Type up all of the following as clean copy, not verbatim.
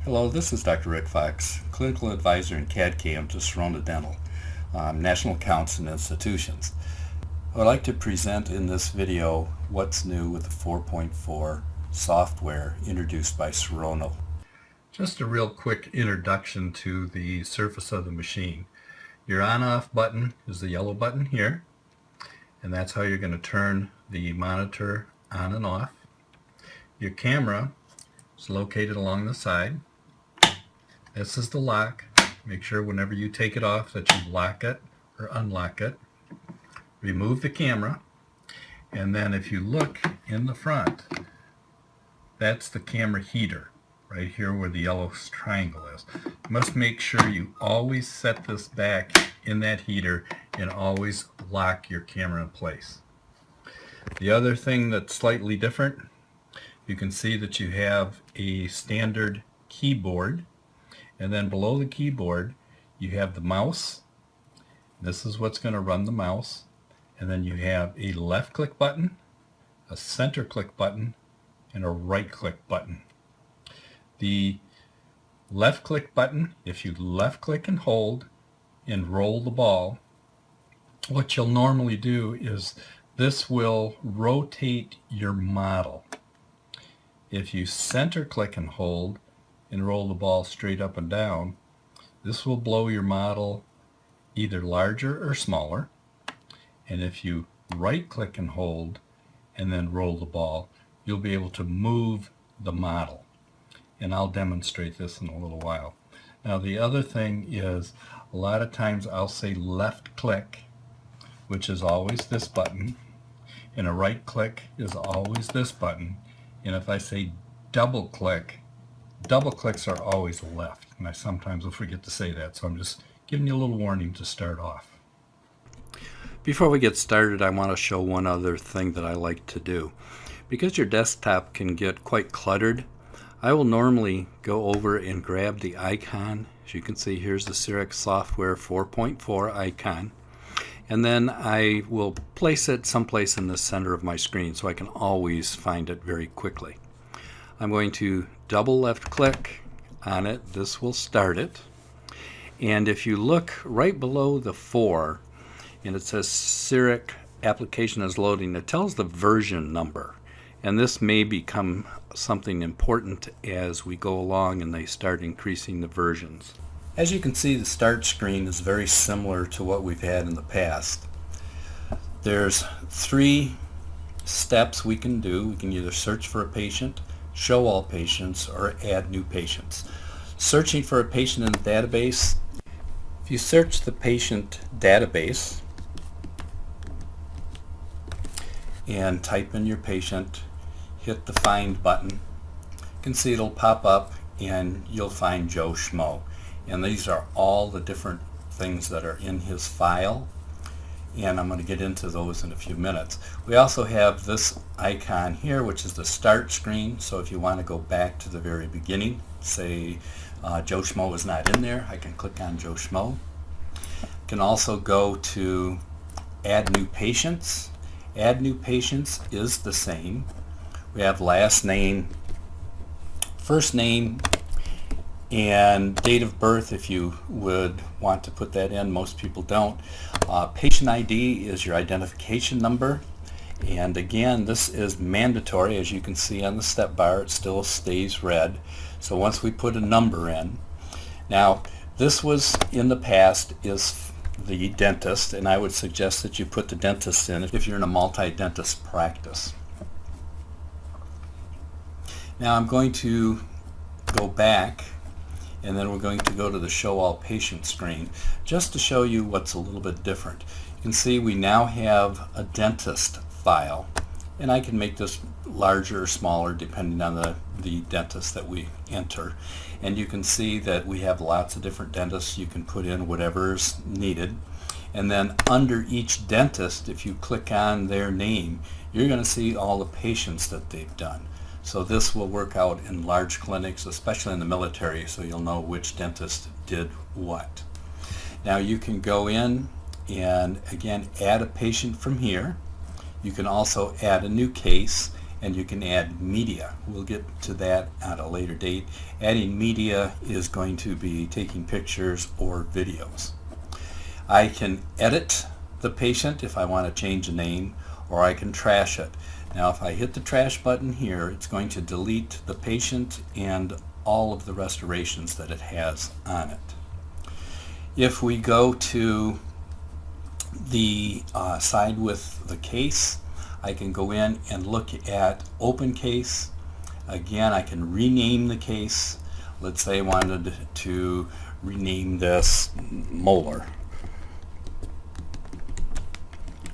Hello, this is Dr. Rick Fox, Clinical Advisor in CAD/CAM to Sirona Dental, National Accounts and Institutions. I would like to present in this video what's new with the 4.4 software introduced by Sirona. Just a real quick introduction to the surface of the machine. Your on-off button is the yellow button here, and that's how you're going to turn the monitor on and off. Your camera is located along the side. This is the lock. Make sure whenever you take it off that you lock it or unlock it. Remove the camera, and then if you look in the front, that's the camera heater right here where the yellow triangle is. You must make sure you always set this back in that heater and always lock your camera in place. The other thing that's slightly different, you can see that you have a standard keyboard, and then below the keyboard you have the mouse. This is what's going to run the mouse. And then you have a left click button, a center click button, and a right click button. The left click button, if you left click and hold and roll the ball, what you'll normally do is this will rotate your model. If you center click and hold and roll the ball straight up and down, this will blow your model either larger or smaller. And if you right click and hold and then roll the ball, you'll be able to move the model. And I'll demonstrate this in a little while. Now the other thing is, a lot of times I'll say left click, which is always this button, and a right click is always this button. And if I say double clicks are always left. And I sometimes will forget to say that, so I'm just giving you a little warning to start off. Before we get started, I want to show one other thing that I like to do. Because your desktop can get quite cluttered, I will normally go over and grab the icon. As you can see, here's the CEREC Software 4.4 icon. And then I will place it someplace in the center of my screen so I can always find it very quickly. I'm going to double left click on it. This will start it. And if you look right below the 4, and it says CEREC application is loading, it tells the version number. And this may become something important as we go along and they start increasing the versions. As you can see, the start screen is very similar to what we've had in the past. There's 3 steps we can do. We can either search for a patient, show all patients, or add new patients. Searching for a patient in the database, if you search the patient database and type in your patient, hit the find button, you can see it'll pop up and you'll find Joe Schmo. And these are all the different things that are in his file, and I'm going to get into those in a few minutes. We also have this icon here, which is the start screen. So if you want to go back to the very beginning, say Joe Schmo is not in there, I can click on Joe Schmo. Can also go to add new patients. Add new patients is the same. We have last name, first name, and date of birth if you would want to put that in. Most people don't. Patient ID is your identification number, and again, this is mandatory. As you can see on the step bar, it still stays red. So once we put a number in, now this was in the past is the dentist, and I would suggest that you put the dentist in if you're in a multi-dentist practice. Now I'm going to go back, and then we're going to go to the show all patient screen just to show you what's a little bit different. You can see we now have a dentist file, and I can make this larger or smaller depending on the dentist that we enter. And you can see that we have lots of different dentists. You can put in whatever's needed. And then under each dentist, if you click on their name, you're going to see all the patients that they've done. So this will work out in large clinics, especially in the military, so you'll know which dentist did what. Now you can go in and again add a patient from here. You can also add a new case, and you can add media. We'll get to that at a later date. Adding media is going to be taking pictures or videos. I can edit the patient if I want to change a name, or I can trash it. Now if I hit the trash button here, it's going to delete the patient and all of the restorations that it has on it. If we go to the side with the case, I can go in and look at open case. Again, I can rename the case. Let's say I wanted to rename this molar.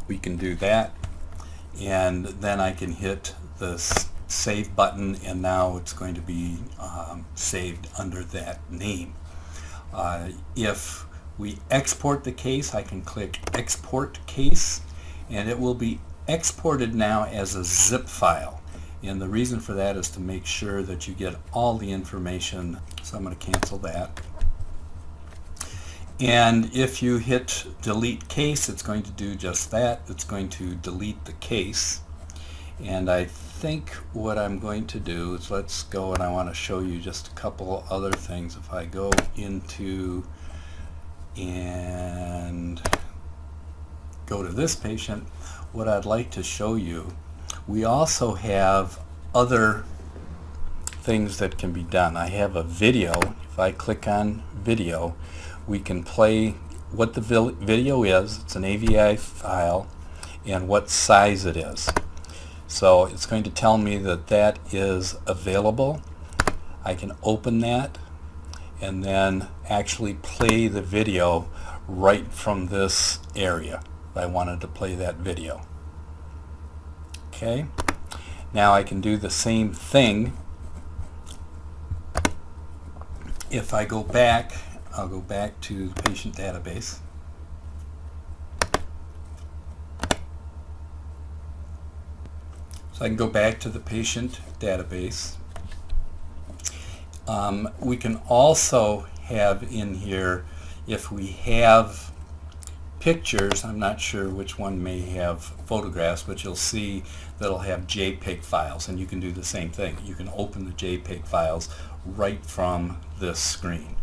We can do that, and then I can hit the save button, and now it's going to be saved under that name. If we export the case, I can click export case, and it will be exported now as a zip file. And the reason for that is to make sure that you get all the information. So I'm going to cancel that. And if you hit delete case, it's going to do just that. It's going to delete the case. And I think what I'm going to do is, let's go, and I want to show you just a couple other things. If I go into and go to this patient, what I'd like to show you, we also have other things that can be done. I have a video. If I click on video, we can play what the video is. It's an AVI file, and what size it is. So it's going to tell me that that is available. I can open that and then actually play the video right from this area if I wanted to play that video. Okay, now I can do the same thing. If I go back, I'll go back to the patient database. So I can go back to the patient database. We can also have in here, if we have pictures, I'm not sure which one may have photographs, but you'll see that it'll have JPEG files, and you can do the same thing. You can open the JPEG files right from this screen.